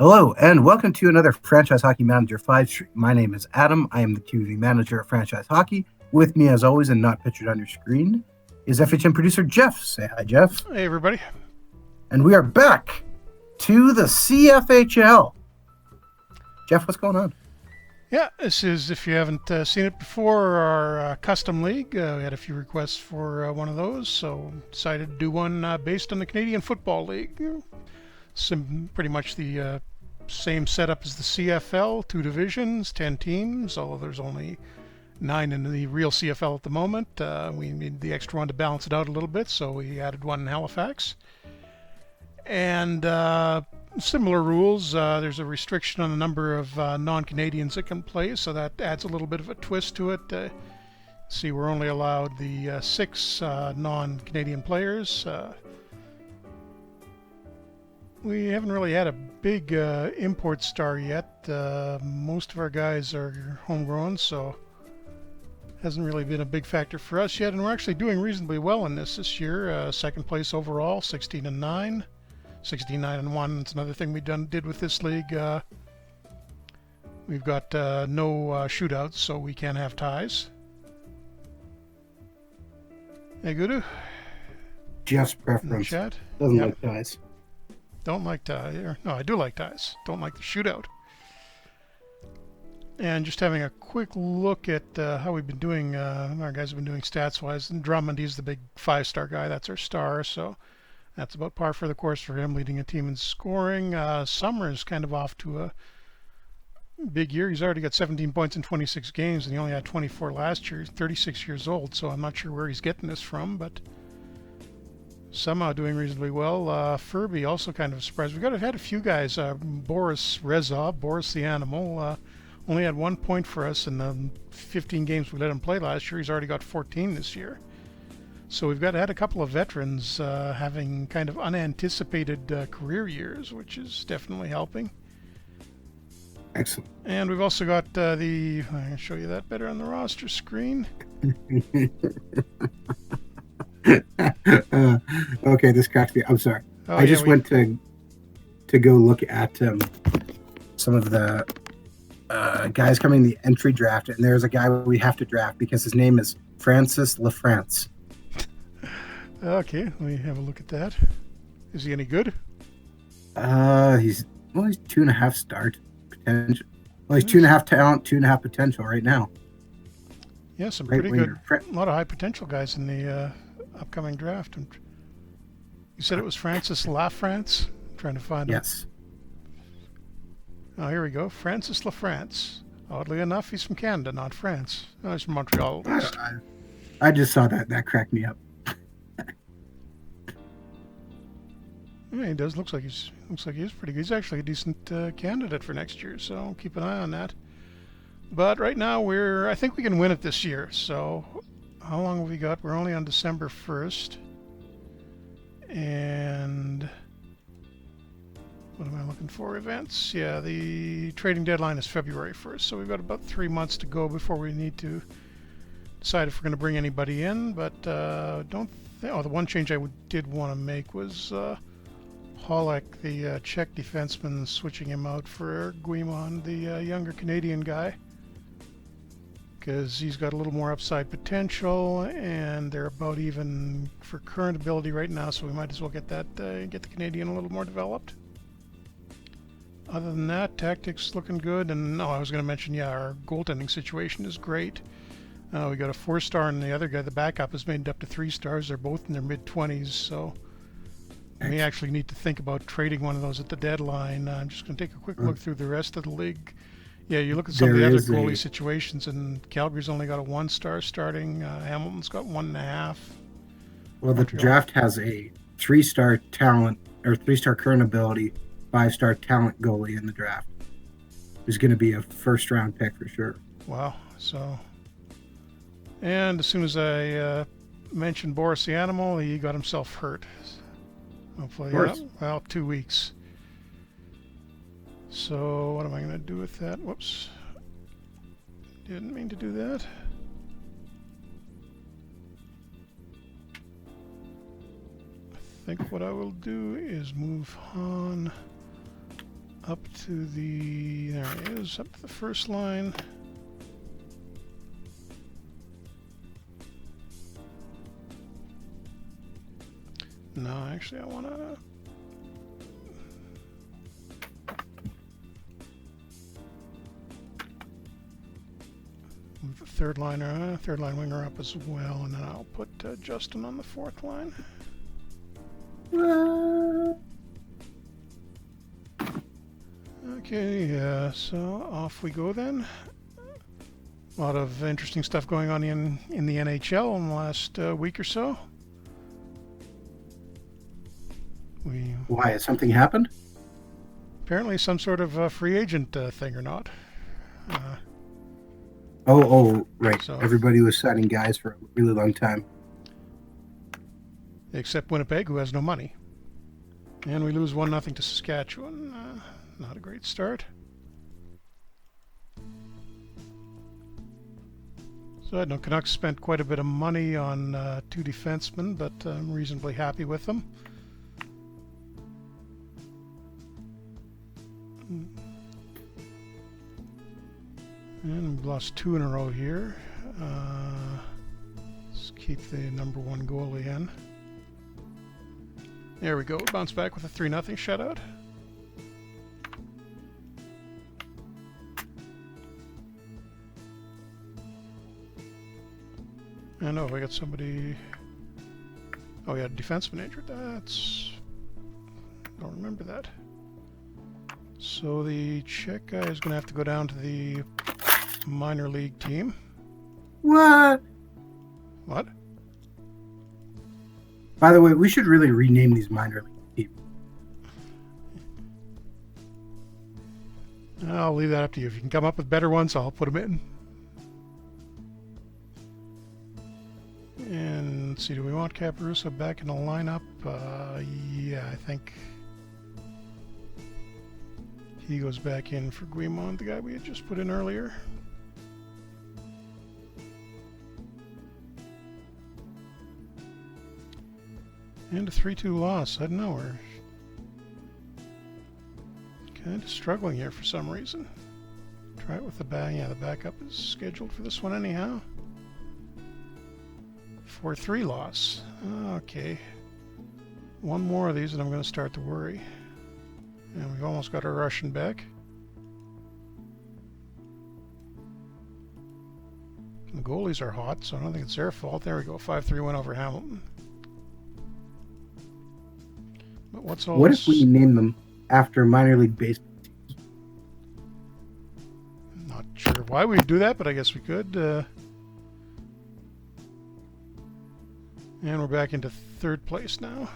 Hello, and welcome to another Franchise Hockey Manager 5 stream. My name is Adam. I am the QV manager at Franchise Hockey. With me, as always, and not pictured on your screen, is FHM producer Jeff. Say hi, Jeff. Hey, everybody. And we are back to the CFHL. Jeff, what's going on? Yeah, this is, if you haven't seen it before, our custom league. We had a few requests for one of those, so decided to do one based on the Canadian Football League. Pretty much the same setup as the CFL, 2 divisions, 10 teams, although there's only 9 in the real CFL at the moment. We need the extra one to balance it out a little bit, so we added one in Halifax. And similar rules. There's a restriction on the number of non-Canadians that can play, so that adds a little bit of a twist to it. See, we're only allowed the 6 non-Canadian players. We haven't really had a big import star yet. Most of our guys are homegrown, so hasn't really been a big factor for us yet, and we're actually doing reasonably well in this year. Second place overall, 16-9. 16-9-1. It's another thing we did with this league. We've got no shootouts, so we can't have ties. Hey, Gudu? Jeff's preference. Chat? Doesn't like ties. Don't like ties. No, I do like ties. Don't like the shootout. And just having a quick look at how we've been doing. Our guys have been doing stats-wise. And Drummond, he's the big 5-star guy. That's our star, so that's about par for the course for him, leading a team in scoring. Summers kind of off to a big year. He's already got 17 points in 26 games, and he only had 24 last year. He's 36 years old, so I'm not sure where he's getting this from, but somehow doing reasonably well. Furby also kind of surprised. We've had a few guys. Boris Rezov, Boris the Animal, only had 1 point for us in the 15 games we let him play last year. He's already got 14 this year. So we've had a couple of veterans having kind of unanticipated career years, which is definitely helping. Excellent. And we've also got I'm going to show you that better on the roster screen. Okay, this cracks me. I'm sorry. Oh, I just went to go look at some of the guys coming in the entry draft, and there's a guy we have to draft because his name is Francis Lafrance. Okay, let me have a look at that. Is he any good? He's 2.5 start potential. Well, he's 2.5 talent, 2.5 potential right now. Yeah, some pretty good. A lot of high potential guys in the upcoming draft. And you said it was Francis Lafrance? I'm trying to find him. Yes. Oh, here we go. Francis Lafrance. Oddly enough, he's from Canada, not France. No, he's from Montreal at least. I just saw that. That cracked me up. Yeah, he does. Looks like he's pretty good. He's actually a decent candidate for next year, so keep an eye on that. But right now I think we can win it this year. So how long have we got? We're only on December 1st. And what am I looking for? Events? Yeah, the trading deadline is February 1st. So we've got about 3 months to go before we need to decide if we're going to bring anybody in. But the one change I did want to make was Holek, the Czech defenseman, switching him out for Guimond, the younger Canadian guy, because he's got a little more upside potential, and they're about even for current ability right now, so we might as well get the Canadian a little more developed. Other than that, tactics looking good, and I was going to mention, our goaltending situation is great. We got a 4-star, and the other guy, the backup, is made up to 3 stars. They're both in their mid-20s, so we actually need to think about trading one of those at the deadline. I'm just going to take a quick look through the rest of the league. Yeah, you look at some of the other goalie situations, and Calgary's only got a 1-star starting. Hamilton's got 1.5. Well, the draft has a 3-star talent or 3-star current ability, 5-star talent goalie in the draft, who's going to be a first-round pick for sure. Wow. So, and as soon as I mentioned Boris the Animal, he got himself hurt. Hopefully, 2 weeks. So what am I going to do with that? Whoops. Didn't mean to do that. I think what I will do is move on up to the... There he is, up to the first line. No, actually I want to... move the third line winger up as well, and then I'll put Justin on the fourth line. Okay, so off we go then. A lot of interesting stuff going on in the NHL in the last week or so. Why, has something happened? Apparently some sort of free agent thing or not. Right. So, everybody was signing guys for a really long time. Except Winnipeg, who has no money. And we lose 1-0 to Saskatchewan. Not a great start. So I know Canucks spent quite a bit of money on 2 defensemen, but I'm reasonably happy with them. And we've lost 2 in a row here. Let's keep the number 1 goalie in. There we go. Bounce back with a 3-0 shutout. I know we got somebody. Oh yeah, defenseman injured. That's. Don't remember that. So the Czech guy is going to have to go down to the minor league team. What? What? By the way, we should really rename these minor league teams. I'll leave that up to you. If you can come up with better ones, I'll put them in. And let's see, do we want Caparuso back in the lineup? Yeah, I think he goes back in for Guimond, the guy we had just put in earlier. And a 3-2 loss. I don't know, we're kind of struggling here for some reason. Try it with the back. Yeah, the backup is scheduled for this one anyhow. 4-3 loss. Okay. One more of these and I'm going to start to worry. And we've almost got our Russian back. The goalies are hot, so I don't think it's their fault. There we go. 5-3 win over Hamilton. But what's all What this? if we name them after minor league baseball teams? Not sure why we'd do that, but I guess we could. And we're back into 3rd place now.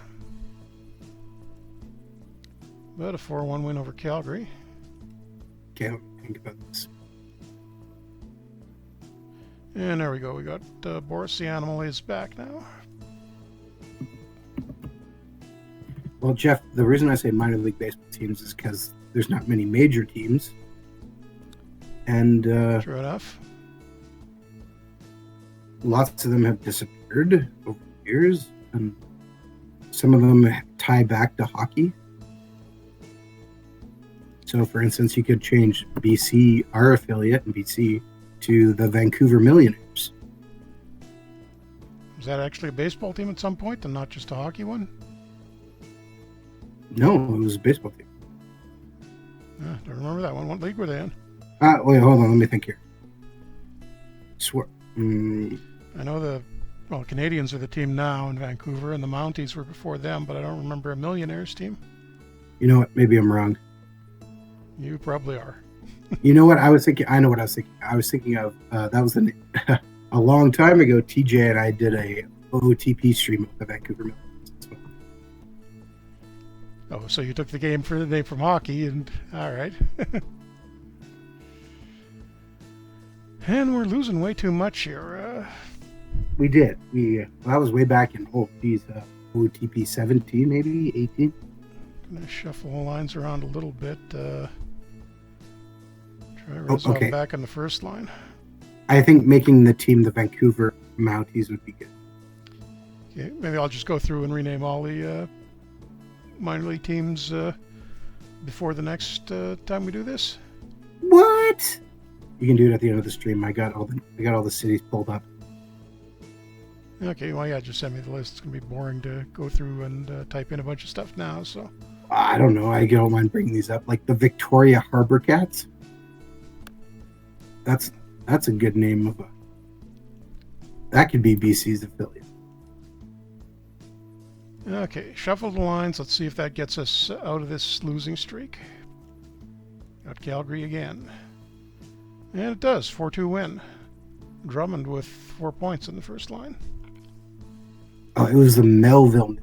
But a 4-1 win over Calgary. Can't think about this. And there we go. We got Boris the Animal is back now. Well, Jeff, the reason I say minor league baseball teams is because there's not many major teams. And True enough. Lots of them have disappeared over the years. And some of them tie back to hockey. So, for instance, you could change BC, our affiliate in BC, to the Vancouver Millionaires. Was that actually a baseball team at some point and not just a hockey one? No, it was a baseball team. I don't remember that one. What league were they in? Wait, hold on. Let me think here. I know the Canadians are the team now in Vancouver, and the Mounties were before them, but I don't remember a Millionaires team. You know what? Maybe I'm wrong. You probably are. You know what I was thinking? I know what I was thinking. I was thinking of that was a long time ago. TJ and I did a OTP stream of the Vancouver Millionaires. Oh, so you took the name from hockey, and all right. And we're losing way too much here. We did. That was way back in OTP 17, maybe 18. Gonna shuffle the lines around a little bit. Try Rizal back on the first line. I think making the team the Vancouver Mounties would be good. Okay, maybe I'll just go through and rename all the minor league teams before the next time we do this? What? You can do it at the end of the stream. I got all the cities pulled up. Okay, well, yeah, just send me the list. It's going to be boring to go through and type in a bunch of stuff now, so... I don't know. I don't mind bringing these up. Like the Victoria Harbor Cats. That's a good name of a... That could be BC's affiliate. Okay, shuffle the lines. Let's see if that gets us out of this losing streak. Got Calgary again. And it does. 4-2 win. Drummond with 4 points in the first line. Oh, it was the Melville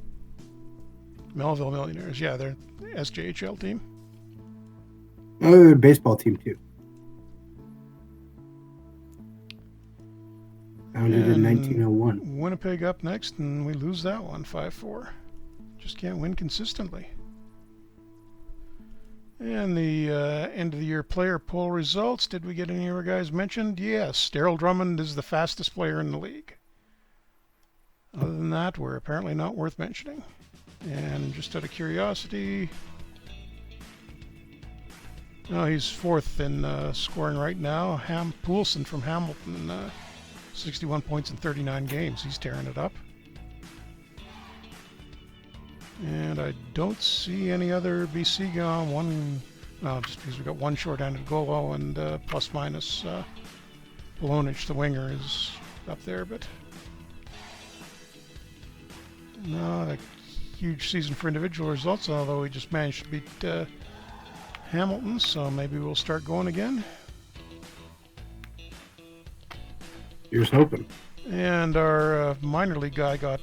Millionaires. Yeah, they're SJHL team. Oh, they're a baseball team too. Founded in 1901. Winnipeg up next, and we lose that one 5-4. Just can't win consistently. And the end of the year player poll results. Did we get any of our guys mentioned? Yes, Daryl Drummond is the fastest player in the league. Other than that, we're apparently not worth mentioning. And just out of curiosity, no, he's fourth in scoring right now. Poulsen from Hamilton, 61 points in 39 games. He's tearing it up. And I don't see any other BC going. Just because we got one short-handed goal and plus minus Polonich, the winger, is up there, but no, a huge season for individual results, although we just managed to beat Hamilton, so maybe we'll start going again. Here's hoping. And our minor league guy got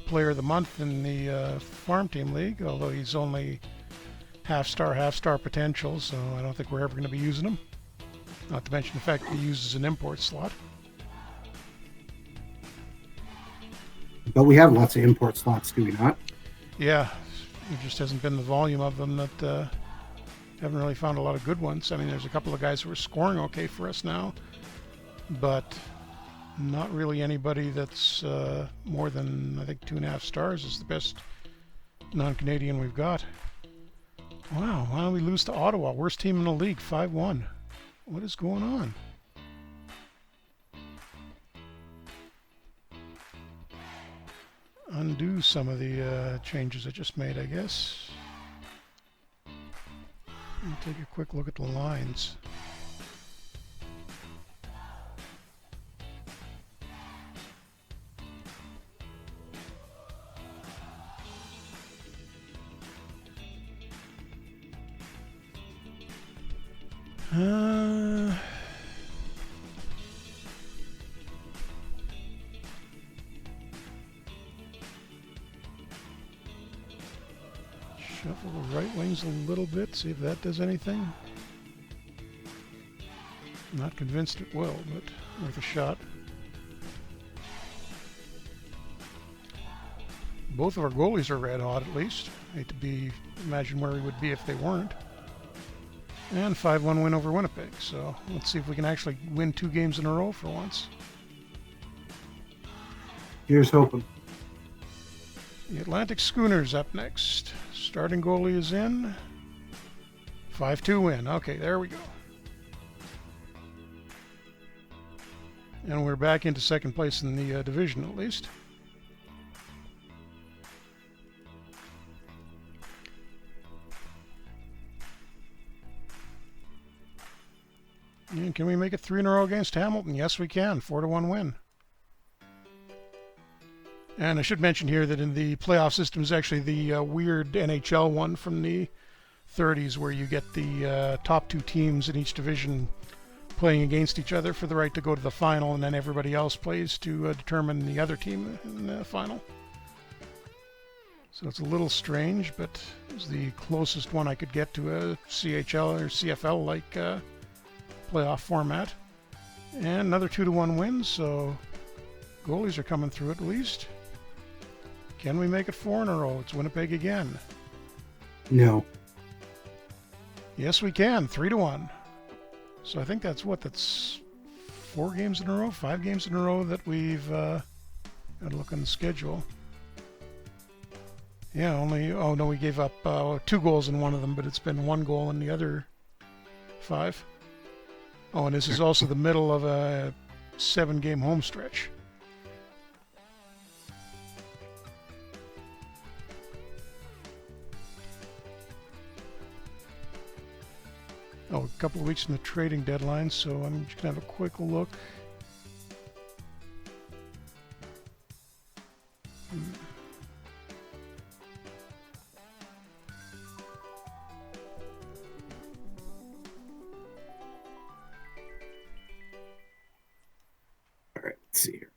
Player of the Month in the Farm Team League, although he's only half-star potential, so I don't think we're ever going to be using him. Not to mention the fact that he uses an import slot. But we have lots of import slots, do we not? Yeah, there just hasn't been the volume of them that haven't really found a lot of good ones. I mean, there's a couple of guys who are scoring okay for us now, but not really anybody that's more than, I think, 2.5 stars is the best non-Canadian we've got. Wow, why don't we lose to Ottawa? Worst team in the league, 5-1. What is going on? Undo some of the changes I just made, I guess. And take a quick look at the lines. Shuffle the right wings a little bit, see if that does anything. Not convinced it will, but worth a shot. Both of our goalies are red hot, at least. Hate to imagine where we would be if they weren't. And 5-1 win over Winnipeg, so let's see if we can actually win 2 games in a row for once. Here's hoping. The Atlantic Schooners up next. Starting goalie is in. 5-2 win. Okay, there we go. And we're back into second place in the division, at least. And can we make it 3 in a row against Hamilton? Yes, we can. 4-1 win. And I should mention here that in the playoff system is actually the weird NHL one from the 30s, where you get the top 2 teams in each division playing against each other for the right to go to the final, and then everybody else plays to determine the other team in the final. So it's a little strange, but it's the closest one I could get to a CHL or CFL-like playoff format. And another 2-1 win, so goalies are coming through at least. Can we make it 4 in a row? It's Winnipeg again. No. Yes, we can. 3-1. So I think that's 4 games in a row, 5 games in a row that we've got to look on the schedule. Yeah, only... Oh, no, we gave up 2 goals in one of them, but it's been 1 goal in the other 5. Oh, and this is also the middle of a 7-game home stretch. Oh, a couple of weeks from the trading deadline, so I'm just going to have a quick look. All right, let's see here.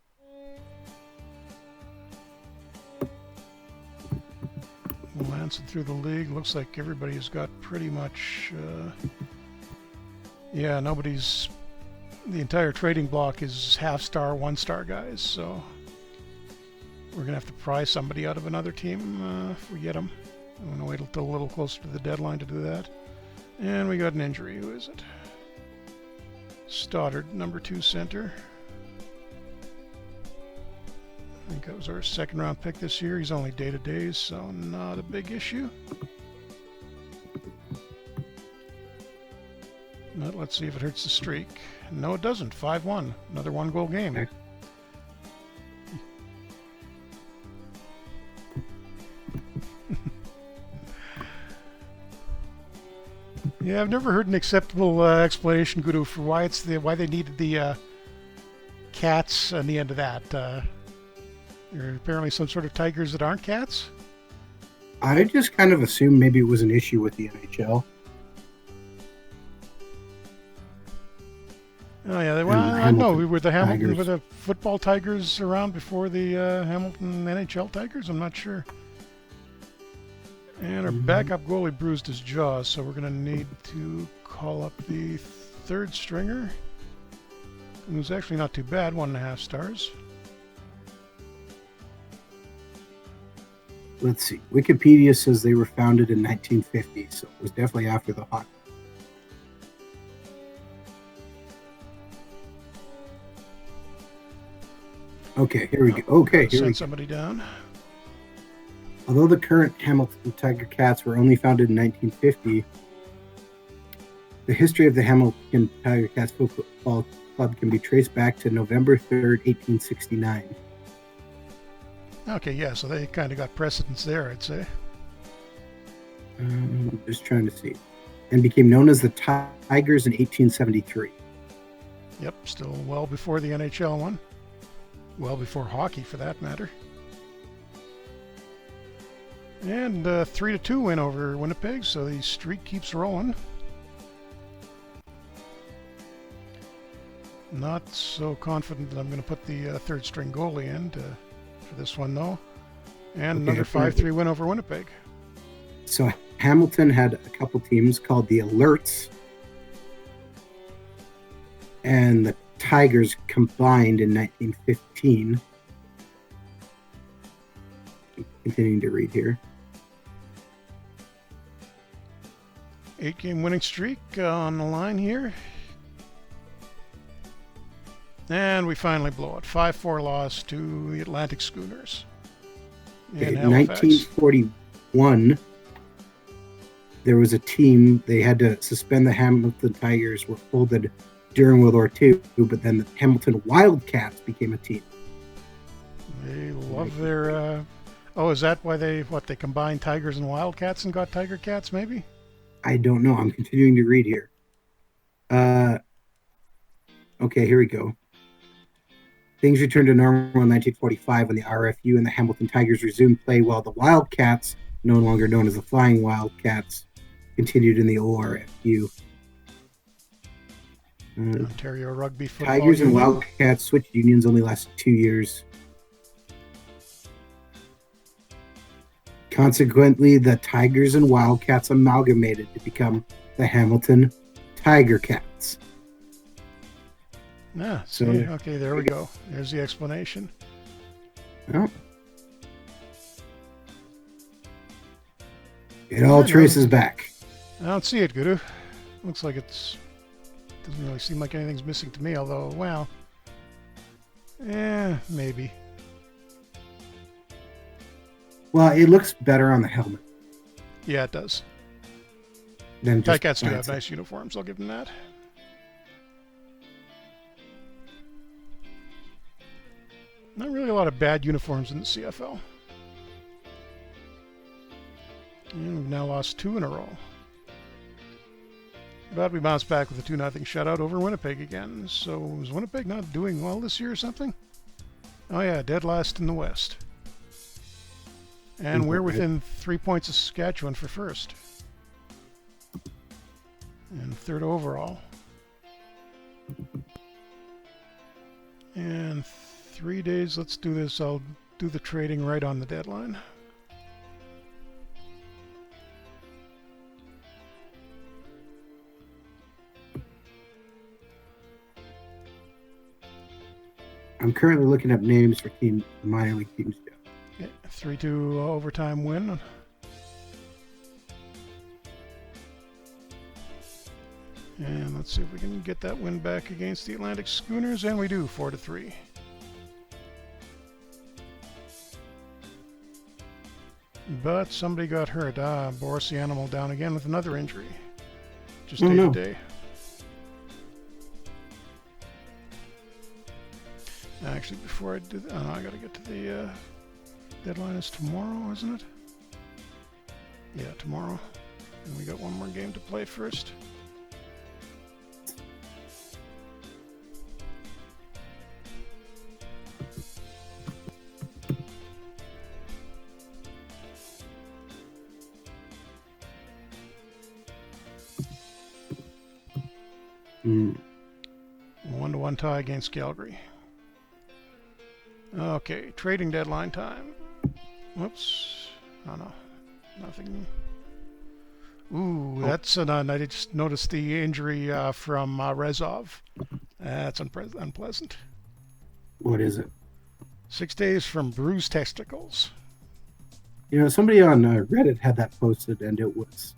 Lancing through the league, looks like everybody's got pretty much... yeah, nobody's... The entire trading block is half-star, 1-star guys, so... We're going to have to pry somebody out of another team if we get them. I'm going to wait until a little closer to the deadline to do that. And we got an injury. Who is it? Stoddard, number 2 center. I think that was our 2nd round pick this year. He's only day-to-days, so not a big issue. But let's see if it hurts the streak. No, it doesn't. 5-1. Another 1-goal game. Okay. Yeah, I've never heard an acceptable explanation, Guru, for why why they needed the cats on the end of that. There are apparently some sort of tigers that aren't cats. I just kind of assumed maybe it was an issue with the NHL. Oh yeah, well, I know we were the Hamilton Tigers. were the football Tigers around before the Hamilton NHL Tigers. I'm not sure. And our backup goalie bruised his jaw, so we're going to need to call up the 3rd stringer. Who's actually not too bad, 1.5 stars. Let's see. Wikipedia says they were founded in 1950, so it was definitely after the hockey. Okay, here we go. Okay, here we Send go. somebody down. Although the current Hamilton Tiger Cats were only founded in 1950, the history of the Hamilton Tiger Cats Football Club can be traced back to November 3rd, 1869. Okay, yeah, so they kind of got precedence there, I'd say. Just trying to see. And became known as the Tigers in 1873. Yep, still well before the NHL one. Well before hockey, for that matter. And 3-2 win over Winnipeg, so the streak keeps rolling. Not so confident that I'm going to put the 3rd string goalie in for this one, though. And Okay, another 5-3 win over Winnipeg. So Hamilton had a couple teams called the Alerts and the Tigers combined in 1915. Continuing to read here. 8-game winning streak on the line here. And we finally blow it. 5-4 loss to the Atlantic Schooners in In Halifax. 1941, there was a team, they had to suspend the Hamilton Tigers, were folded during World War II, but then the Hamilton Wildcats became a team. They love their... Oh, is that why they combined Tigers and Wildcats and got Tiger Cats, maybe? I don't know. I'm continuing to read here. Okay, here we go. Things returned to normal in 1945 when the RFU and the Hamilton Tigers resumed play, while the Wildcats, no longer known as the Flying Wildcats, continued in the ORFU. Ontario Rugby Football Tigers and Union. Wildcats switched unions only lasted 2 years. Consequently, the Tigers and Wildcats amalgamated to become the Hamilton Tiger Cats. Yeah, see, okay, there we go. There's the explanation. Oh. It all traces back. I don't see it, Guru. Looks like it's... Doesn't really seem like anything's missing to me, although, well... maybe. Well, it looks better on the helmet Yeah, it does. than just Ticats do by have itself. nice uniforms, I'll give them that. Not really a lot of bad uniforms in the CFL. And we've now lost 2 in a row. But we bounced back with a 2-0 shutout over Winnipeg again. So is Winnipeg not doing well this year or something? Oh yeah, dead last in the West. And we're within 3 points of Saskatchewan for first. And third overall. And 3 days, let's do this. I'll do the trading right on the deadline. I'm currently looking up names for minor league teams. Okay, 3-2 overtime win. And let's see if we can get that win back against the Atlantic Schooners, and we do, 4-3. But somebody got hurt. Boris the Animal down again with another injury. Just day to day. Actually, before I do that, I gotta get to the deadline is tomorrow, isn't it? Yeah, tomorrow. And we got one more game to play first. Mm. 1-1 tie against Calgary. Okay, trading deadline time. Whoops. Oh no, nothing. Ooh, that's I just noticed the injury from Rezov. That's unpleasant. What is it? 6 days from bruised testicles. You know, somebody on Reddit had that posted, and it was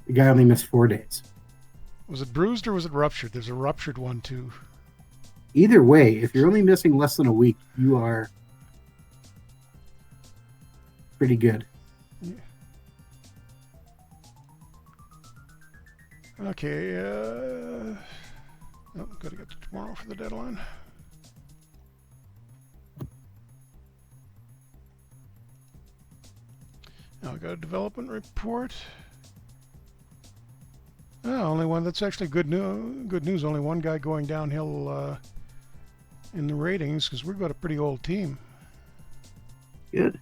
the guy only missed 4 days. Was it bruised or was it ruptured? There's a ruptured one too. Either way, if you're only missing less than a week, you are pretty good. Yeah. Okay, gotta get to tomorrow for the deadline. Now we got a development report. Only one. That's actually good news. Only one guy going downhill in the ratings because we've got a pretty old team. Good.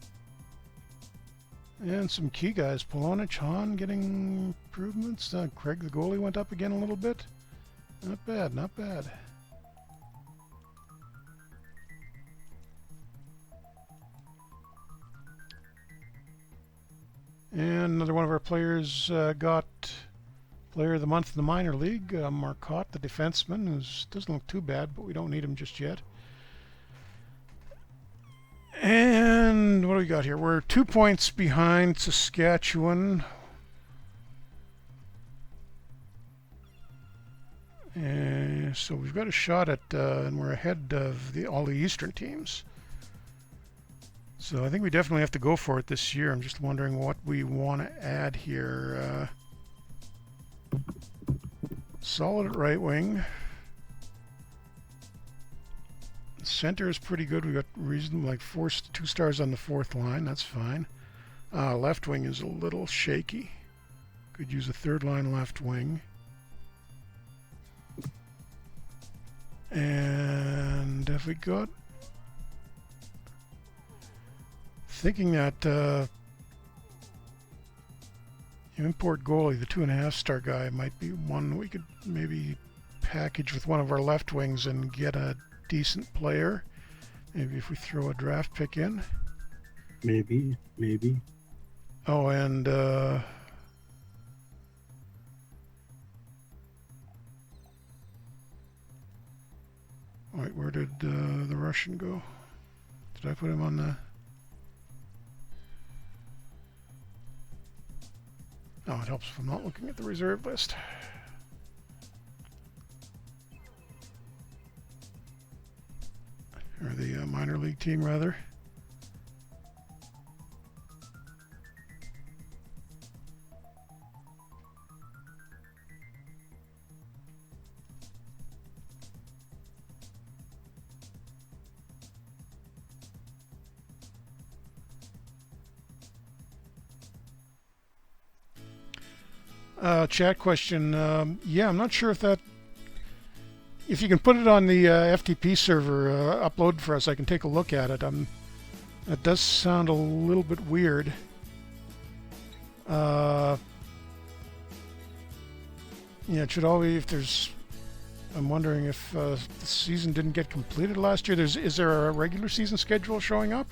And some key guys. Polonich, Hahn getting improvements. Craig the goalie went up again a little bit. Not bad, not bad. And another one of our players got Player of the Month in the minor league. Marcotte, the defenseman, who doesn't look too bad, but we don't need him just yet. And what do we got here? We're 2 points behind Saskatchewan. And so we've got a shot at, and we're ahead of all the Eastern teams. So I think we definitely have to go for it this year. I'm just wondering what we want to add here. Solid at right wing. Center is pretty good. We got reason like 2 stars on the 4th line. That's fine. Left wing is a little shaky. Could use a 3rd line left wing. And have we got? Thinking that import goalie, the 2.5-star guy, might be one we could maybe package with one of our left wings and get a decent player. Maybe if we throw a draft pick in. Maybe. Oh, and wait, where did the Russian go? Did I put him on the? Oh, it helps if I'm not looking at the reserve list. Or the minor league team, rather. Chat question. Yeah, I'm not sure if you can put it on the FTP server, upload for us. I can take a look at it. That does sound a little bit weird. Yeah, it should always. If there's, I'm wondering if the season didn't get completed last year. Is there a regular season schedule showing up?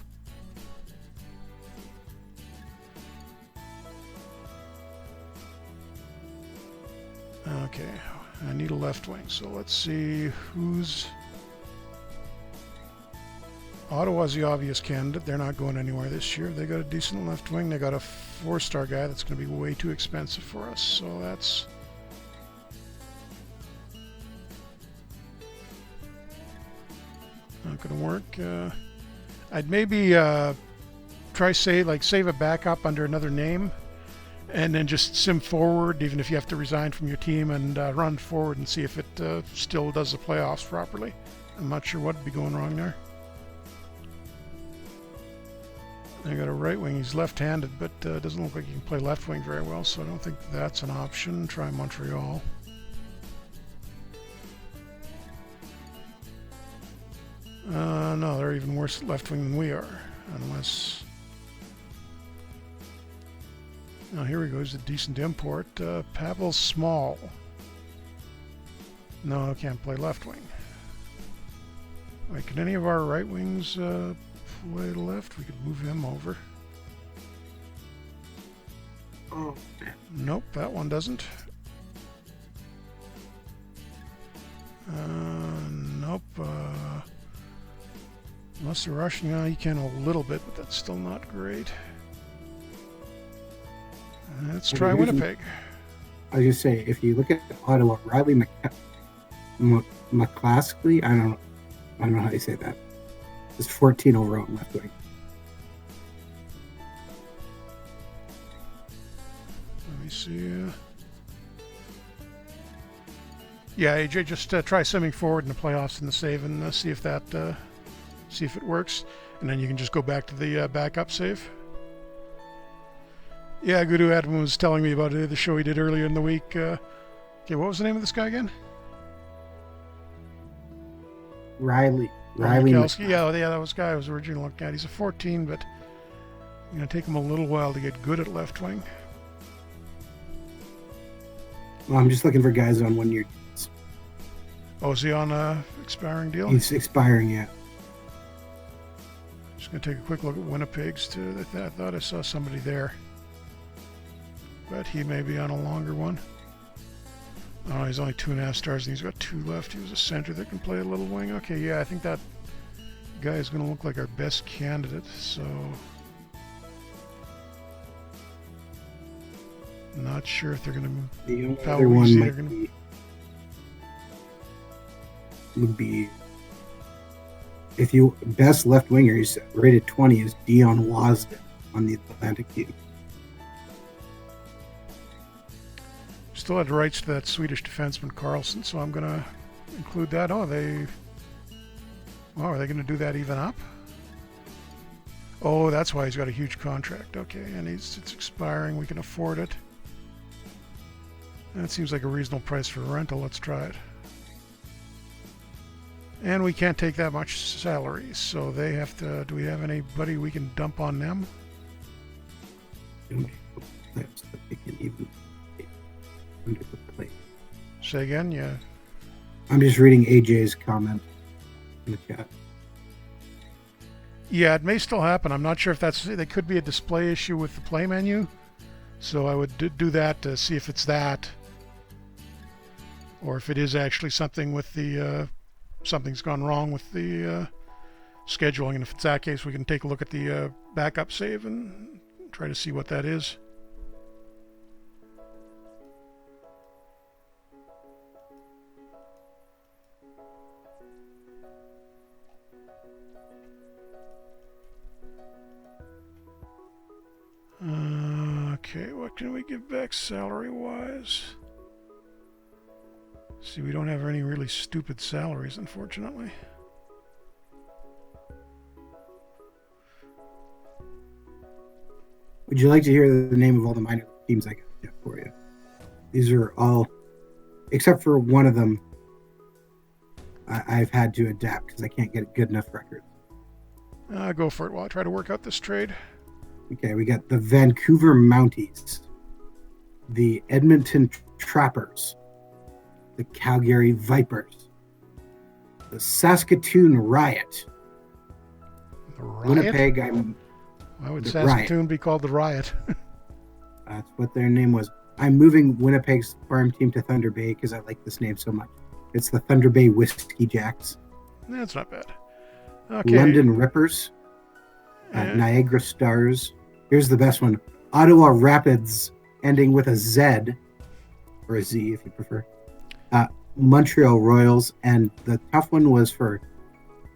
Okay, I need a left wing, so let's see who's... Ottawa's the obvious candidate. They're not going anywhere this year. They got a decent left wing. They got a 4-star guy that's going to be way too expensive for us, so that's... not going to work. I'd maybe try save a backup under another name, and then just sim forward, even if you have to resign from your team, and run forward and see if it still does the playoffs properly. I'm not sure what'd be going wrong there. I got a right wing. He's left-handed, but doesn't look like he can play left wing very well, so I don't think that's an option. Try Montreal. No, they're even worse left wing than we are, unless... Now here we go. He's a decent import. Pavel Small. No, can't play left wing. Wait, can any of our right wings play left? We could move him over. Oh. Nope, that one doesn't. Nope. Unless they're rushing, he can a little bit, but that's still not great. Let's try Winnipeg. I was just say, if you look at Ottawa, Riley McClaskey, I don't know how you say that. It's 14 overall left wing. Let me see. Yeah, AJ, just try simming forward in the playoffs and the save, and see if it works, and then you can just go back to the backup save. Yeah, Guru Adam was telling me about the show he did earlier in the week. Okay, what was the name of this guy again? Riley Mikowski. Yeah, that was the guy I was originally looking at. He's a 14, but it's going to take him a little while to get good at left wing. Well, I'm just looking for guys on 1 year deals. Oh, is he on a expiring deal? He's expiring, yeah. Just going to take a quick look at Winnipeg's too. I thought I saw somebody there, but he may be on a longer one. Oh, he's only 2.5 stars, and he's got 2 left. He was a center that can play a little wing. Okay, yeah, I think that guy is going to look like our best candidate, so... Not sure if they're going to... The only other one would be... If you... Best left winger, he's rated 20, is Dion Wasden on the Atlantic team. Still had rights to that Swedish defenseman Carlson, so I'm going to include that. Oh, are they going to do that even up? Oh, that's why he's got a huge contract. Okay, and it's expiring. We can afford it. That seems like a reasonable price for a rental. Let's try it. And we can't take that much salary, so they have to... Do we have anybody we can dump on them? Say again, yeah. I'm just reading AJ's comment in the chat. Yeah, it may still happen. I'm not sure if there could be a display issue with the play menu. So I would do that to see if it's that. Or if it is actually something with the, something's gone wrong with the scheduling. And if it's that case, we can take a look at the backup save and try to see what that is. Okay, what can we give back salary-wise? See, we don't have any really stupid salaries, unfortunately. Would you like to hear the name of all the minor teams I got for you? These are all, except for one of them, I've had to adapt because I can't get a good enough record. Go for it while I try to work out this trade. Okay, we got the Vancouver Mounties, the Edmonton Trappers, the Calgary Vipers, the Saskatoon Riot, The Riot? Winnipeg. Why would the Saskatoon Riot. be called the Riot? That's what their name was. I'm moving Winnipeg's farm team to Thunder Bay because I like this name so much. It's the Thunder Bay Whiskey Jacks. That's not bad. Okay. London Rippers, Niagara Stars. Here's the best one. Ottawa Rapids, ending with a Z, or a Z if you prefer. Montreal Royals, and the tough one was for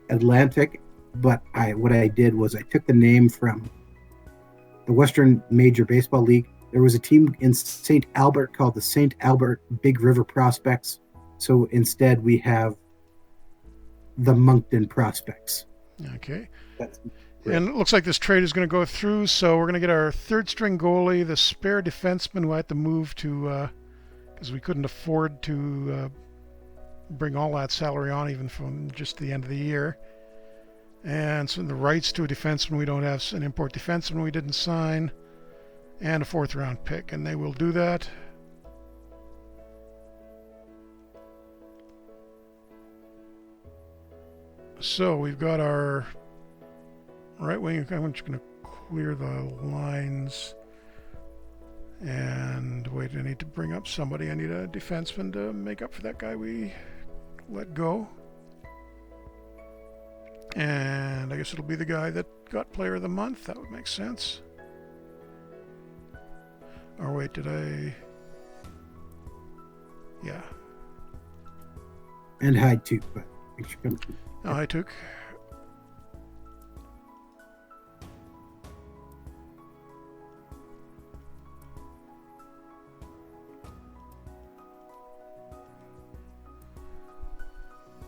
Atlantic, but what I did was I took the name from the Western Major Baseball League. There was a team in St. Albert called the St. Albert Big River Prospects. So instead we have the Moncton Prospects. Okay. That's And it looks like this trade is going to go through, so we're going to get our third string goalie, the spare defenseman who had to move to, because we couldn't afford to bring all that salary on even from just the end of the year. And so the rights to a defenseman we don't have, an import defenseman we didn't sign, and a 4th round pick, and they will do that. So we've got our right wing. I'm just going to clear the lines. And wait, I need to bring up somebody. I need a defenseman to make up for that guy we let go. And I guess it'll be the guy that got Player of the Month. That would make sense. Or wait, did I? Yeah. and Hyde too, but thanks for coming. Oh, I took.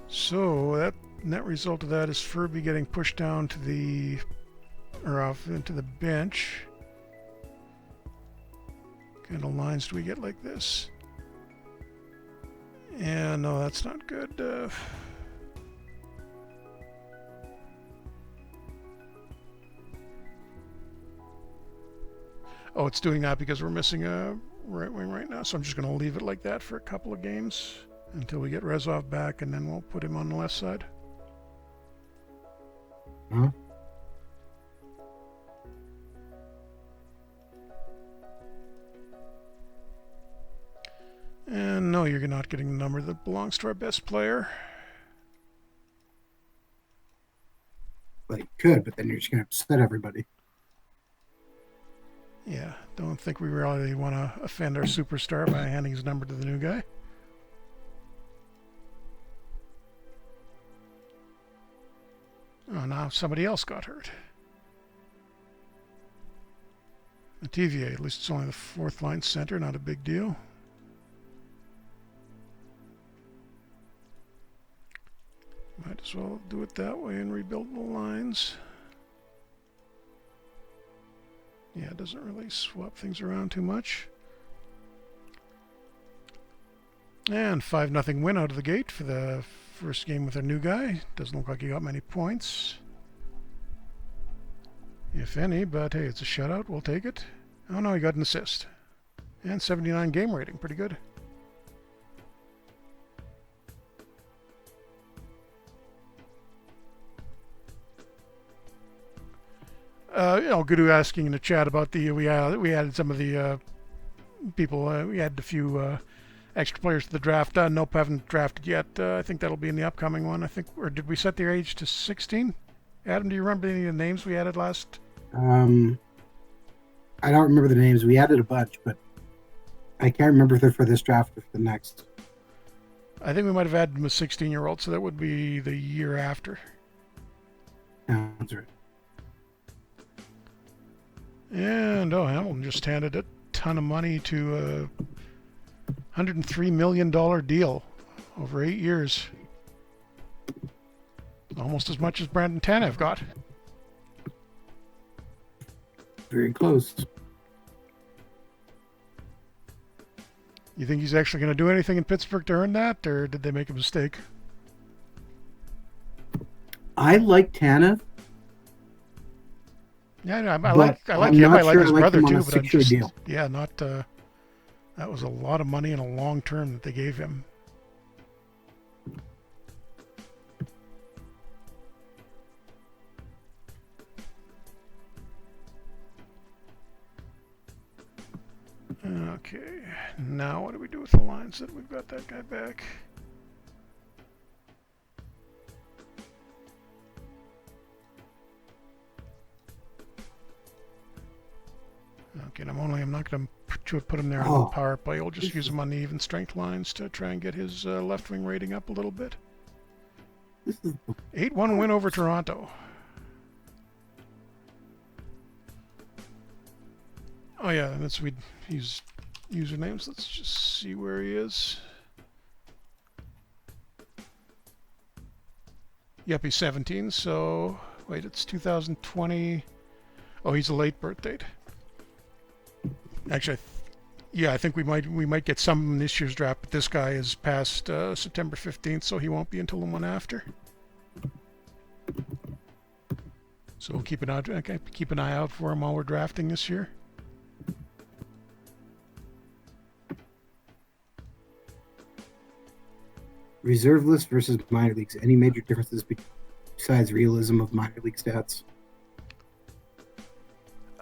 So that net result of that is Furby getting pushed down to the, or off into the bench. What kind of lines do we get like this? Yeah, no, that's not good. Oh, it's doing that because we're missing a right wing right now, so I'm just going to leave it like that for a couple of games until we get Rezov back, and then we'll put him on the left side. Huh? And no, you're not getting the number that belongs to our best player. Well, you could, but then you're just going to upset everybody. Yeah, don't think we really want to offend our superstar by handing his number to the new guy. Oh, now somebody else got hurt. The TVA, at least it's only the fourth line center, not a big deal. Might as well do it that way and rebuild the lines. Yeah, it doesn't really swap things around too much. And 5-0 win out of the gate for the first game with our new guy. Doesn't look like he got many points, if any, but hey, it's a shutout. We'll take it. Oh no, he got an assist. And 79 game rating. Pretty good. Gudu asking in the chat about the we added some of the people. We added a few extra players to the draft. Nope, haven't drafted yet. I think that'll be in the upcoming one. I think, or did we set their age to 16? Adam, do you remember any of the names we added last? I don't remember the names. We added a bunch, but I can't remember if they're for this draft or for the next. I think we might have added them a 16-year-old, so that would be the year after. Sounds right. And Hamilton just handed a ton of money to a $103 million deal over 8 years. Almost as much as Brandon Tanev got. Very close. You think he's actually going to do anything in Pittsburgh to earn that, or did they make a mistake? I like Tanev. Yeah, I like him. I like his brother too, but I'm just deal. Not. That was a lot of money in a long term that they gave him. Okay, now what do we do with the lines that we've got that guy back? Okay, I'm not going to put him there on the power play. We'll just use him on the even strength lines to try and get his left wing rating up a little bit. 8-1 win over Toronto. Oh yeah, and that's he's usernames. Let's just see where he is. Yep, he's 17. So wait, it's 2020. Oh, he's a late birth date. Actually, yeah, I think we might get some in this year's draft, but this guy is past September 15th, so he won't be until the one after. So we'll keep an eye out for him while we're drafting this year. Reserve list versus minor leagues. Any major differences besides realism of minor league stats?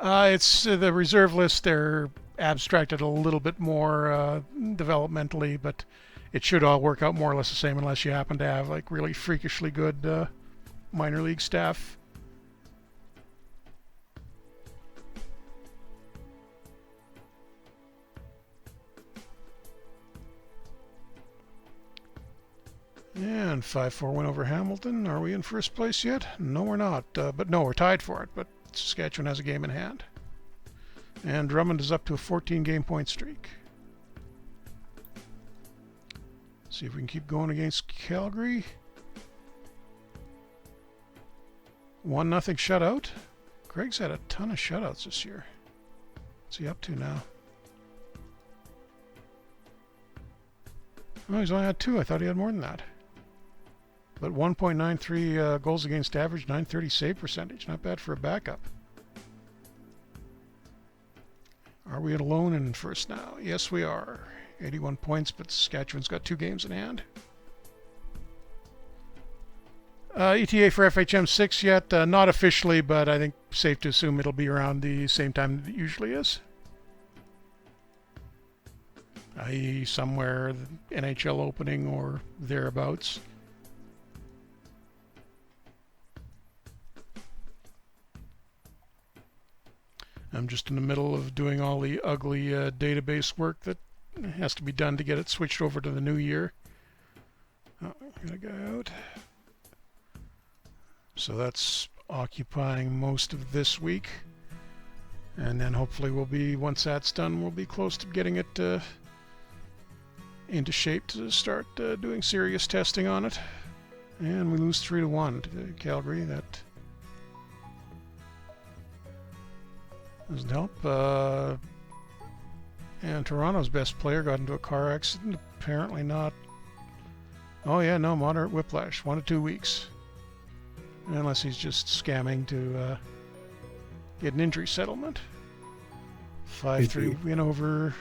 It's the reserve list. They're abstracted a little bit more developmentally, but it should all work out more or less the same unless you happen to have like really freakishly good minor league staff. And 5-4 win over Hamilton. Are we in first place yet? No, we're not. But no, we're tied for it. But Saskatchewan has a game in hand. And Drummond is up to a 14-game point streak. See if we can keep going against Calgary. 1-0 shutout. Greg's had a ton of shutouts this year. What's he up to now? Oh, he's only had 2. I thought he had more than that. But 1.93 goals against average, 930 save percentage. Not bad for a backup. Are we alone in first now? Yes, we are. 81 points, but Saskatchewan's got 2 games in hand. ETA for FHM 6 yet? Not officially, but I think safe to assume it'll be around the same time that it usually is. I.e. somewhere NHL opening or thereabouts. I'm just in the middle of doing all the ugly database work that has to be done to get it switched over to the new year. Oh, got a guy out. So that's occupying most of this week. And then hopefully once that's done, we'll be close to getting it into shape to start doing serious testing on it. And we lose 3-1 to Calgary. That doesn't help. And Toronto's best player got into a car accident. Apparently not. Oh yeah, no, moderate whiplash. 1 to 2 weeks. Unless he's just scamming to get an injury settlement. 5-3 win over...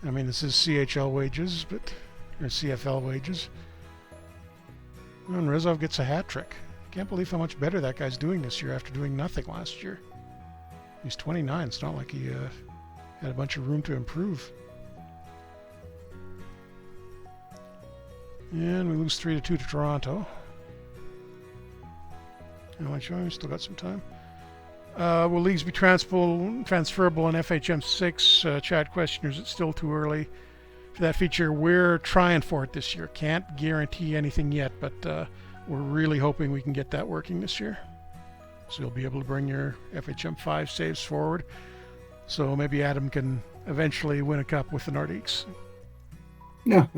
I mean, this is CHL wages, or CFL wages. And Rizov gets a hat trick. Can't believe how much better that guy's doing this year after doing nothing last year. He's 29. It's not like he had a bunch of room to improve. And we lose 3-2 to Toronto. Am I showing? Still got some time. Will leagues be transferable in FHM 6? Chat question, is it still too early for that feature? We're trying for it this year. Can't guarantee anything yet, but we're really hoping we can get that working this year. So you'll be able to bring your FHM 5 saves forward. So maybe Adam can eventually win a cup with the Nordiques. No.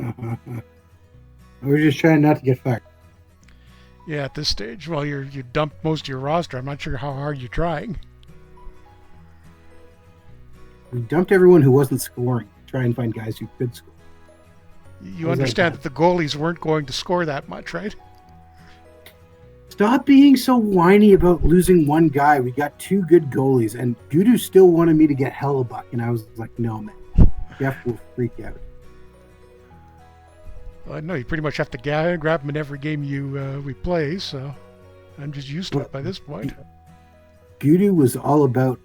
We're just trying not to get fucked. Yeah, at this stage, well, you dumped most of your roster. I'm not sure how hard you're trying. We dumped everyone who wasn't scoring. try and find guys who could score. You understand that the goalies weren't going to score that much, right? Stop being so whiny about losing one guy. We got 2 good goalies, and Gudu still wanted me to get Hellebuck, and I was like, no, man. Jeff will freak out. Well, no, you pretty much have to grab him in every game we play, so I'm just used to it by this point. Gudu was all about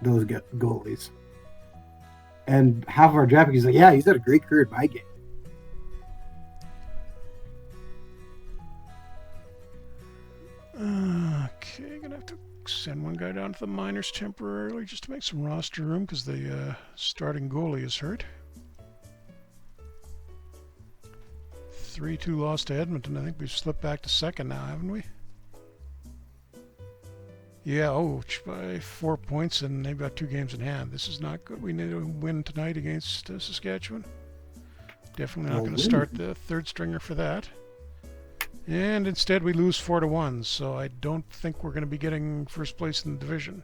those goalies. And half of our draft, he's like, yeah, he's had a great career in my game. Okay, gonna have to send one guy down to the minors temporarily just to make some roster room because the starting goalie is hurt. 3-2 loss to Edmonton. I think we've slipped back to second now, haven't we? Yeah, by 4 points, and they've got 2 games in hand. This is not good. We need to win tonight against Saskatchewan. Definitely not going to start the third stringer for that. And instead we lose 4-1, so I don't think we're going to be getting first place in the division.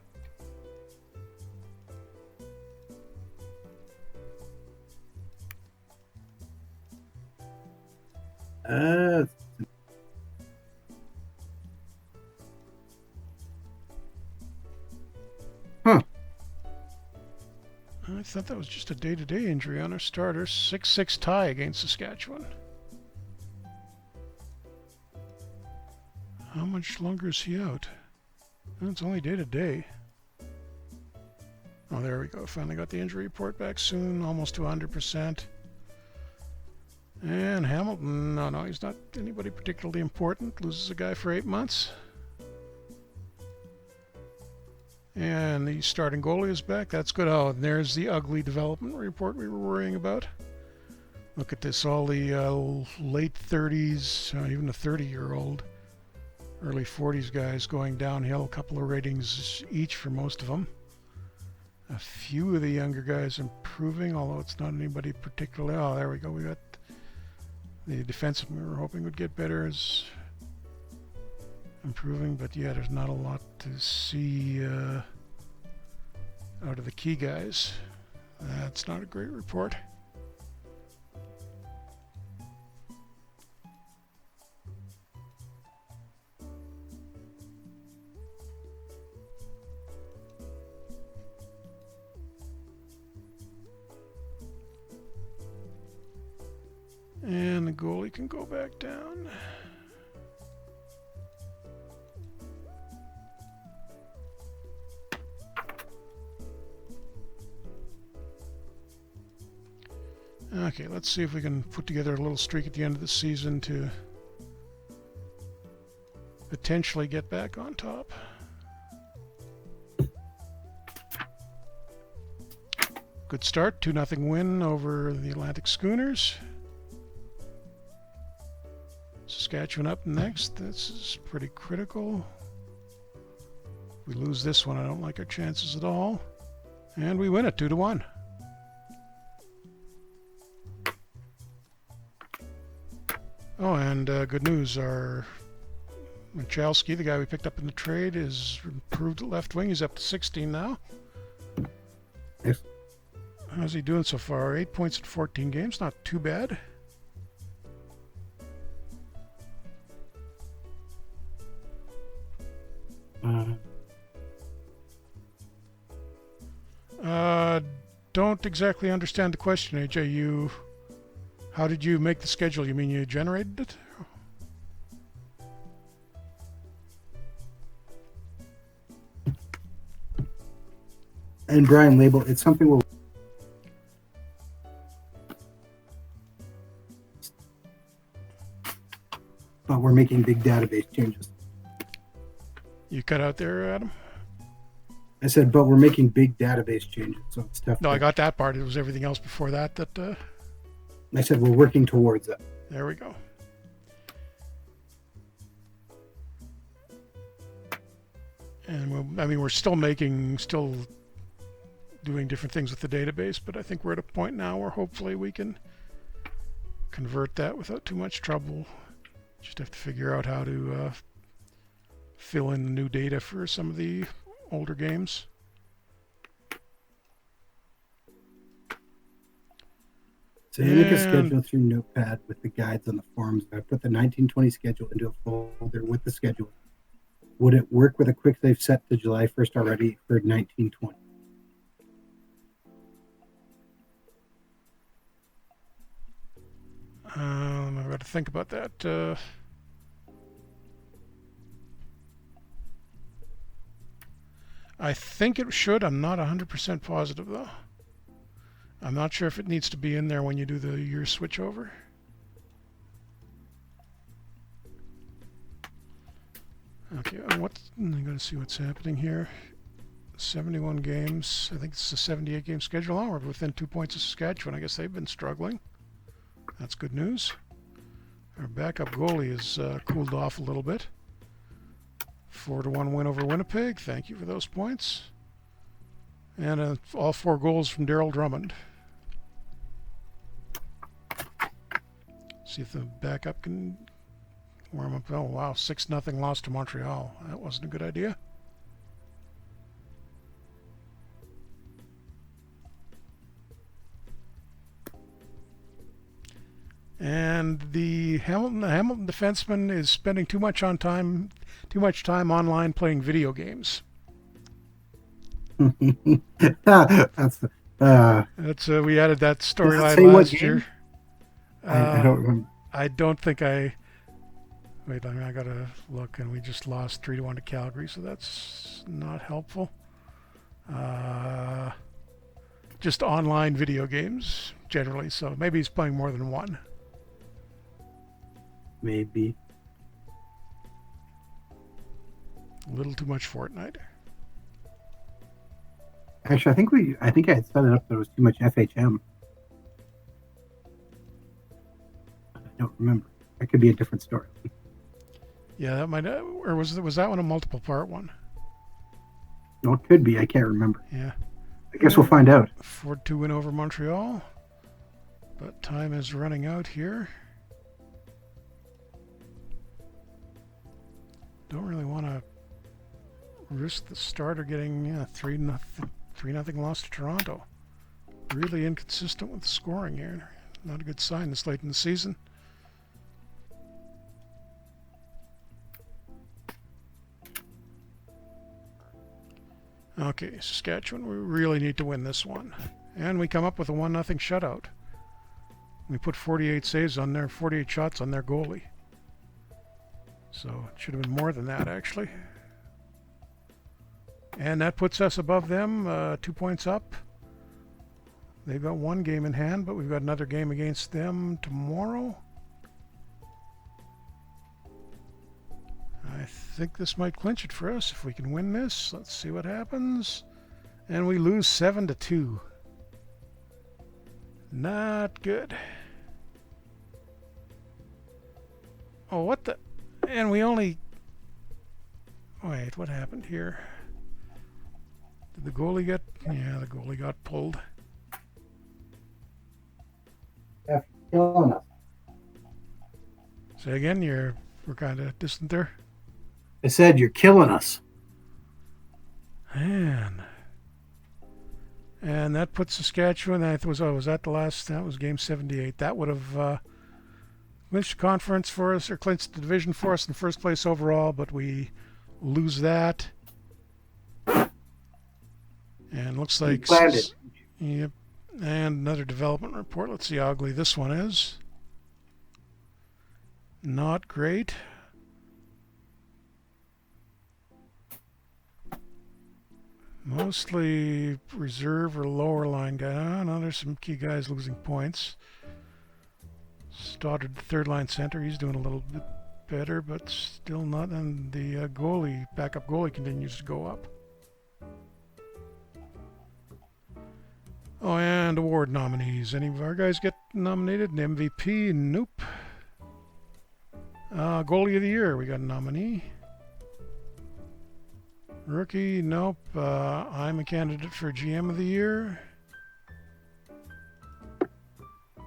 I thought that was just a day-to-day injury on our starter. 6-6 tie against Saskatchewan. How much longer is he out? It's only day-to-day. Oh, there we go. Finally got the injury report back soon. Almost to 100%. And Hamilton, no, he's not anybody particularly important. Loses a guy for 8 months. And the starting goalie is back. That's good. Oh, and there's the ugly development report we were worrying about. Look at this. All the late 30s, even a 30-year-old, early 40s guys going downhill. A couple of ratings each for most of them. A few of the younger guys improving, although it's not anybody particularly. Oh, there we go. We got the defenseman we were hoping would get better is improving, but yeah, there's not a lot to see out of the key guys. That's not a great report. And the goalie can go back down. Okay, let's see if we can put together a little streak at the end of the season to potentially get back on top. Good start, 2-0 win over the Atlantic Schooners. Saskatchewan up next. This is pretty critical. If we lose this one, I don't like our chances at all. And we win it 2-1. Oh, and good news, our Michalski, the guy we picked up in the trade, is improved at left wing. He's up to 16 now. Yes. How's he doing so far? 8 points in 14 games, not too bad. Don't exactly understand the question, AJ. How did you make the schedule? You mean you generated it? And Brian label, it's something we'll... But we're making big database changes. You cut out there, Adam? I said, but we're making big database changes, so it's tough. No, I got that part. It was everything else before that. I said we're working towards it. There we go. And we're still doing different things with the database, but I think we're at a point now where hopefully we can convert that without too much trouble. Just have to figure out how to fill in the new data for some of the older games. So they make a schedule through Notepad with the guides on the forums. I put the 1920 schedule into a folder with the schedule. Would it work with a quick save set to July 1st already for 1920? I've got to think about that. I think it should. I'm not 100% positive, though. I'm not sure if it needs to be in there when you do the year switchover. Okay, I'm going to see what's happening here. 71 games. I think it's a 78 game schedule. Oh, we're within 2 points of Saskatchewan. I guess they've been struggling. That's good news. Our backup goalie has cooled off a little bit. 4-1 win over Winnipeg. Thank you for those points. And all 4 goals from Darryl Drummond. See if the backup can warm up. Oh, wow. 6-0 loss to Montreal. That wasn't a good idea. And the Hamilton defenseman is spending too much time online playing video games. That's we added that storyline last year. I don't remember. I don't think I. Wait, I gotta look, and we just lost 3-1 to Calgary, so that's not helpful. Just online video games generally, so maybe he's playing more than one. Maybe. A little too much Fortnite. Actually, I think I had set it up that it was too much FHM. I don't remember. That could be a different story. Yeah, that might. Or was that one a multiple part one? No, it could be. I can't remember. Yeah. I guess we'll find out. 4-2 win over Montreal. But time is running out here. Don't really want to risk the starter getting 3-0 loss to Toronto. Really inconsistent with the scoring here. Not a good sign this late in the season. Okay, Saskatchewan, we really need to win this one. And we come up with a 1-0 shutout. We put 48 saves on their 48 shots on their goalie. So it should have been more than that, actually. And that puts us above them, 2 points up. They've got 1 game in hand, but we've got another game against them tomorrow. I think this might clinch it for us if we can win this. Let's see what happens. And we lose 7-2. Not good. Oh, what the... And we only... Wait, what happened here? Did the goalie get... Yeah, the goalie got pulled. They're killing us. Say again, we're kind of distant there. I said you're killing us. Man. And that puts Saskatchewan, that was game 78. That would have clinched the conference for us, or clinched the division for us in first place overall, but we lose that. And looks like... Yep. And another development report. Let's see how ugly this one is. Not great. Mostly reserve or lower line guy. Oh, no, there's some key guys losing points. Stoddard, the third line center, he's doing a little bit better, but still not. And the backup goalie continues to go up. Oh, and award nominees. Any of our guys get nominated? An MVP? Nope. Goalie of the year, we got a nominee. Rookie? Nope. I'm a candidate for GM of the year.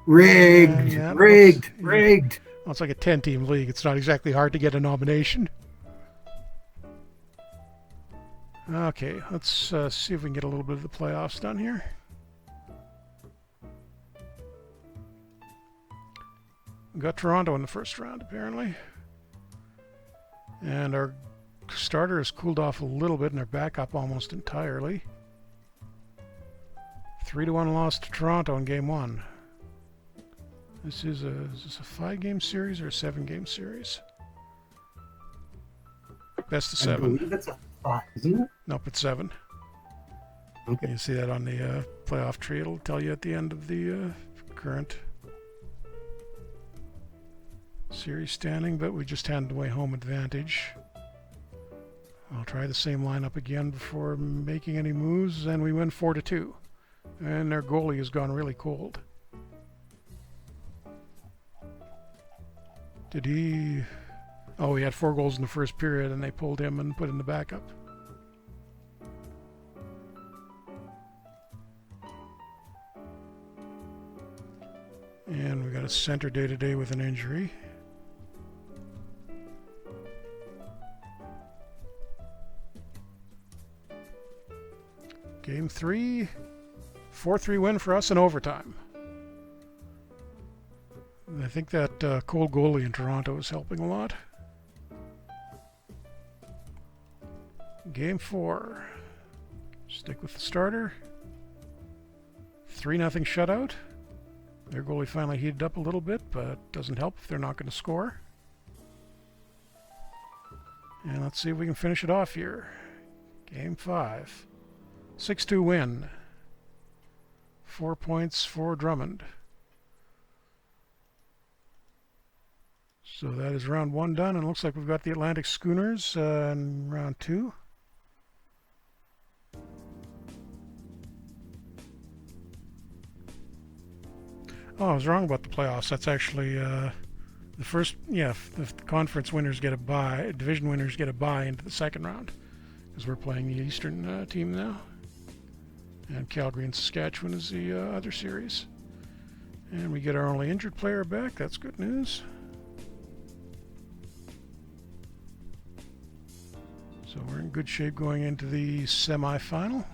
Rigged. Rigged. Well, it's like a 10-team league. It's not exactly hard to get a nomination. Okay, let's see if we can get a little bit of the playoffs done here. We got Toronto in the first round, apparently. And our starter has cooled off a little bit and our backup almost entirely. 3-1 loss to Toronto in game 1. Is this a 5-game series or a 7-game series? Best of 7. I believe it's a 5, isn't it? Nope, it's 7. Okay. You see that on the playoff tree. It'll tell you at the end of the current series standing, but we just handed away home advantage. I'll try the same lineup again before making any moves, and we win 4-2. And their goalie has gone really cold. Did he... Oh, he had 4 goals in the first period, and they pulled him and put in the backup. And we got a center day-to-day with an injury. Game 3, 4-3 win for us in overtime. I think that cold goalie in Toronto is helping a lot. Game 4. Stick with the starter. 3-0 shutout. Their goalie finally heated up a little bit, but doesn't help if they're not going to score. And let's see if we can finish it off here. Game 5. 6-2 win. 4 points for Drummond. So that is round 1 done, and it looks like we've got the Atlantic Schooners in round 2. Oh, I was wrong about the playoffs. That's actually the first, the conference winners get a bye, division winners get a bye into the second round, because we're playing the Eastern team now. And Calgary and Saskatchewan is the other series. And we get our only injured player back. That's good news. So we're in good shape going into the semi-final.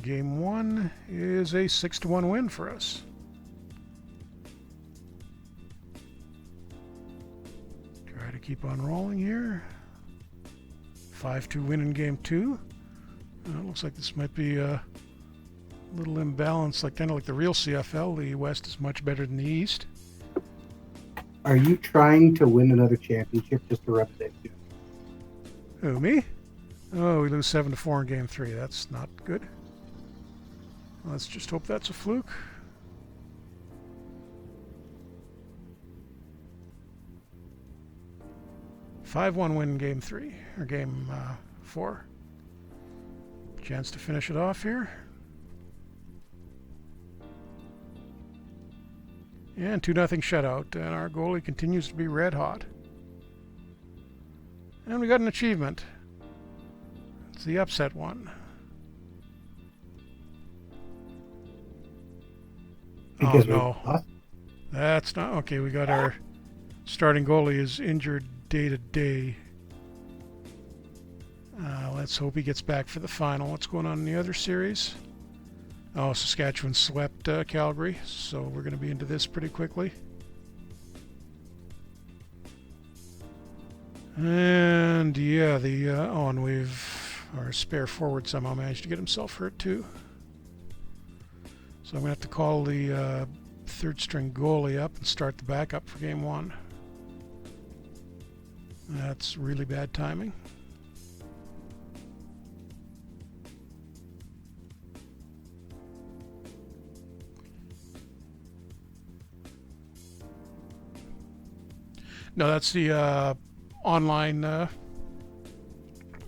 Game 1 is a 6-1 win for us. Try to keep on rolling here. 5-2 win in game 2. It looks like this might be a little imbalance, kind of like the real CFL. The West is much better than the East. Are you trying to win another championship just to rub it in? Who, me? Oh, we lose 7-4 in game 3. That's not good. Let's just hope that's a fluke. (5-1) win in game 3, or game 4. Chance to finish it off here. And 2-0 shutout, and our goalie continues to be red hot. And we got an achievement. It's the upset one. Because no. That's not... Okay, we got our starting goalie is injured day to day. Let's hope he gets back for the final. What's going on in the other series? Oh, Saskatchewan swept Calgary, so we're going to be into this pretty quickly. And yeah, and our spare forward somehow managed to get himself hurt too. So I'm going to have to call the third string goalie up and start the backup for game 1. That's really bad timing. No, that's the online, or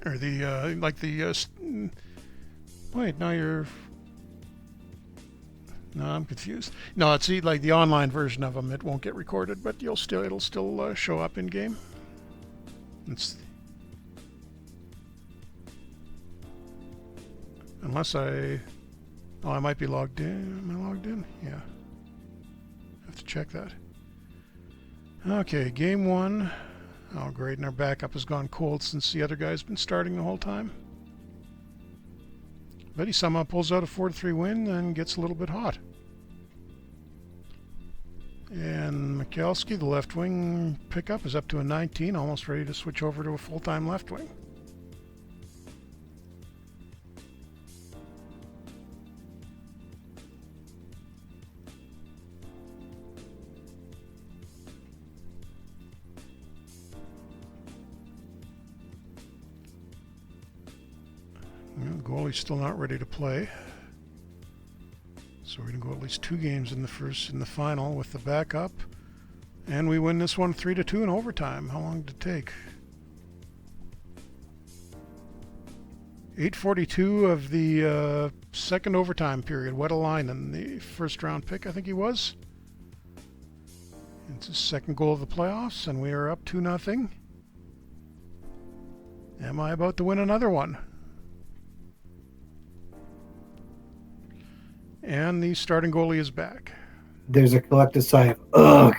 the, wait, now you're, no, I'm confused. No, it's like the online version of them. It won't get recorded, but it'll still show up in game. Unless I might be logged in. Am I logged in? Yeah. Have to check that. Okay, game 1. Oh, great, and our backup has gone cold since the other guy's been starting the whole time. But he somehow pulls out a 4-3 win and gets a little bit hot. And Mikulski, the left wing pickup, is up to a 19, almost ready to switch over to a full-time left wing. Well, the goalie's still not ready to play. So we're going to go at least 2 games in the final with the backup. And we win this one 3-2 in overtime. How long did it take? 8:42 of the second overtime period. Wedelainen, the first round pick, I think he was. It's his second goal of the playoffs, and we are up 2-0. Am I about to win another one? And the starting goalie is back. There's a collective sigh of ugh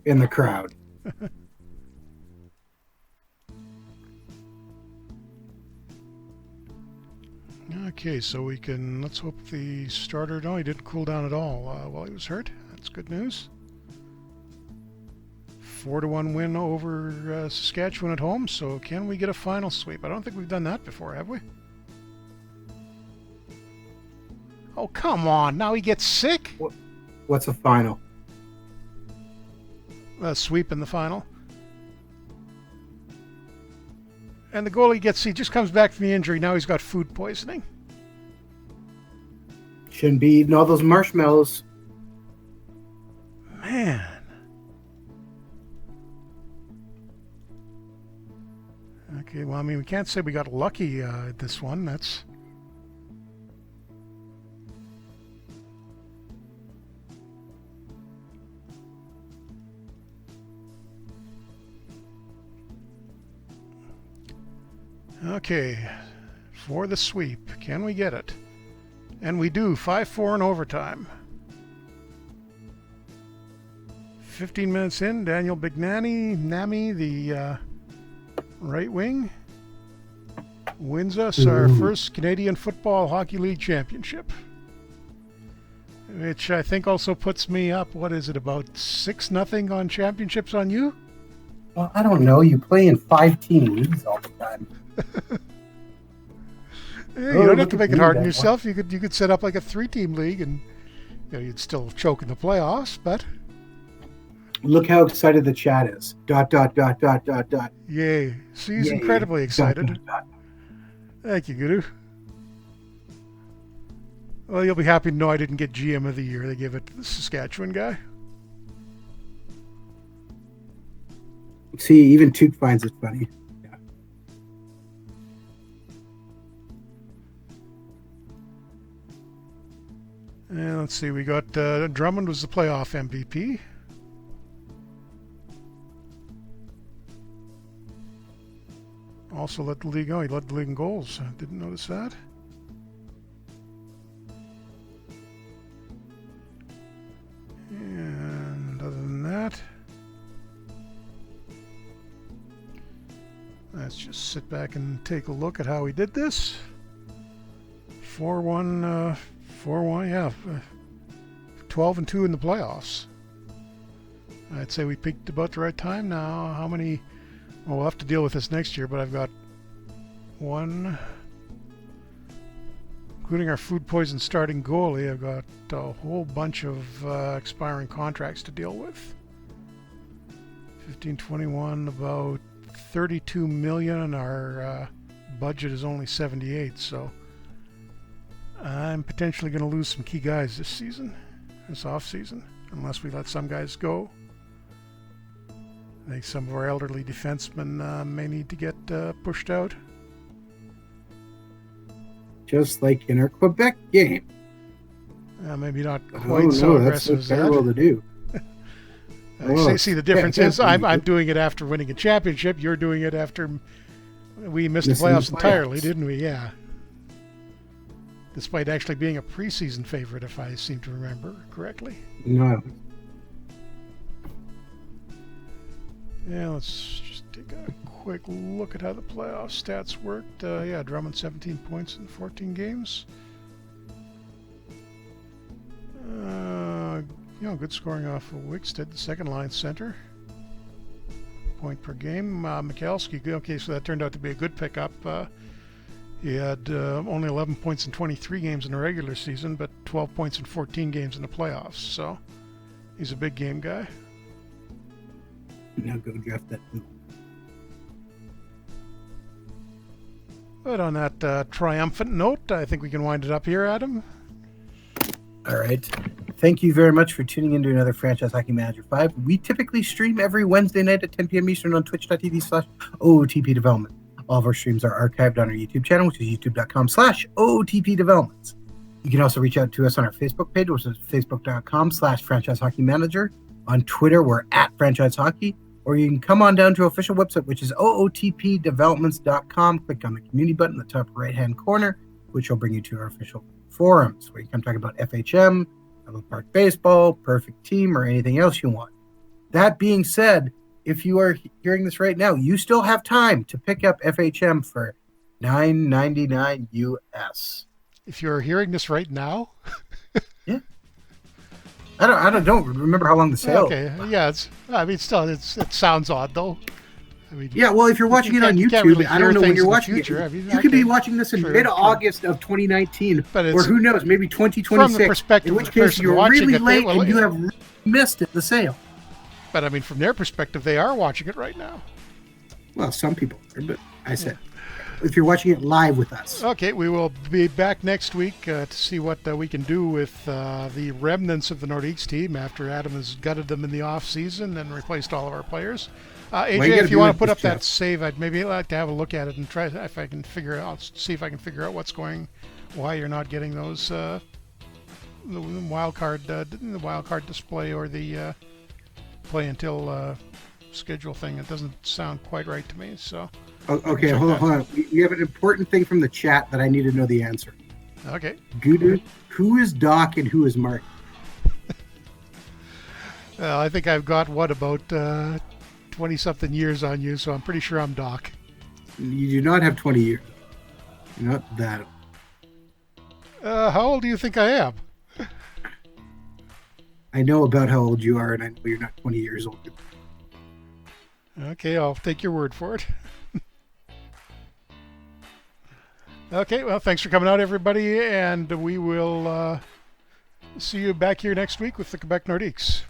in the crowd. Okay, so we can, let's hope the starter, no, he didn't cool down at all while he was hurt. That's good news. 4-1 win over Saskatchewan at home, so can we get a final sweep? I don't think we've done that before, have we? Oh, come on. Now he gets sick? What's a final? A sweep in the final. And the goalie he just comes back from the injury. Now he's got food poisoning. Shouldn't be eating all those marshmallows. Man. Okay, well, I mean, we can't say we got lucky at this one. That's... Okay, for the sweep, can we get it? And we do, 5-4 in overtime. 15 minutes in, Daniel Bignani, the right wing, wins us our first Canadian Football Hockey League championship. Which I think also puts me up, what is it, about 6-0 on championships on you? Well, I don't know. You play in 5-team leagues all the time. You don't have to make it hard on yourself. You could set up like a 3-team league, and you'd still choke in the playoffs. But look how excited the chat is. ... Yay! So he's Yay. incredibly excited. ... Thank you, Guru. Well, you'll be happy to know I didn't get GM of the year. They gave it to the Saskatchewan guy. See, even Tuke finds it funny. And let's see, we got Drummond was the playoff MVP. Also led the league. Oh, he led the league in goals. I didn't notice that. And other than that, let's just sit back and take a look at how he did this. 4-1. 4-1, yeah. 12-2 in the playoffs. I'd say we peaked about the right time now. How many? Well, we'll have to deal with this next year, but I've got 1, including our food poison starting goalie. I've got a whole bunch of expiring contracts to deal with. 15-21, about 32 million, and our budget is only 78, so I'm potentially going to lose some key guys this off season, unless we let some guys go. I think some of our elderly defensemen may need to get pushed out. Just like in our Quebec game. Maybe not quite so aggressive as that. That's terrible to do. See, the difference is I'm doing it after winning a championship. You're doing it after we missed the playoffs entirely, didn't we? Yeah. Despite actually being a preseason favorite, if I seem to remember correctly. No. Yeah, let's just take a quick look at how the playoff stats worked. Yeah, Drummond 17 points in 14 games. Good scoring off of Wickstead, the second line center. Point per game. Mikalski, okay, so that turned out to be a good pickup. He had only 11 points in 23 games in the regular season, but 12 points in 14 games in the playoffs. So he's a big game guy. Now go draft that. But on that triumphant note, I think we can wind it up here, Adam. All right. Thank you very much for tuning into another Franchise Hockey Manager 5. We typically stream every Wednesday night at 10 p.m. Eastern on twitch.tv/OOTP Development. All of our streams are archived on our YouTube channel, which is youtube.com/OOTP Developments. You can also reach out to us on our Facebook page, which is facebook.com/Franchise Hockey Manager. On Twitter, we're at Franchise Hockey. Or you can come on down to our official website, which is ootpdevelopments.com. Click on the community button in the top right-hand corner, which will bring you to our official forums, where you can talk about FHM, about Park Baseball, Perfect Team, or anything else you want. That being said, if you are hearing this right now, you still have time to pick up FHM for $9.99 US. If you're hearing this right now? Yeah. I don't remember how long the sale. Okay, yeah, it sounds odd though. I mean, yeah, well, if you're watching it on YouTube, really I don't know when you're watching future. it. I mean, you could be watching this in mid-August of 2019, or who knows, maybe 2026. From the perspective in which of the case person you're watching really it, late and you have missed it, the sale. But I mean, from their perspective, they are watching it right now. Well, some people are, but I said, if you're watching it live with us. Okay, we will be back next week to see what we can do with the remnants of the Nordiques team after Adam has gutted them in the off season and replaced all of our players. AJ, if you want to put up that save, I'd maybe like to have a look at it and try if I can figure out why you're not getting those the wild card display or the play until schedule thing. It doesn't sound quite right to me. So. Okay, hold on. We have an important thing from the chat that I need to know the answer. Okay. Gudu, who is Doc and who is Mark? I think I've got, about 20-something years on you, so I'm pretty sure I'm Doc. You do not have 20 years. You're not that old. How old do you think I am? I know about how old you are, and I know you're not 20 years old. Okay, I'll take your word for it. Okay, well, thanks for coming out, everybody, and we will see you back here next week with the Quebec Nordiques.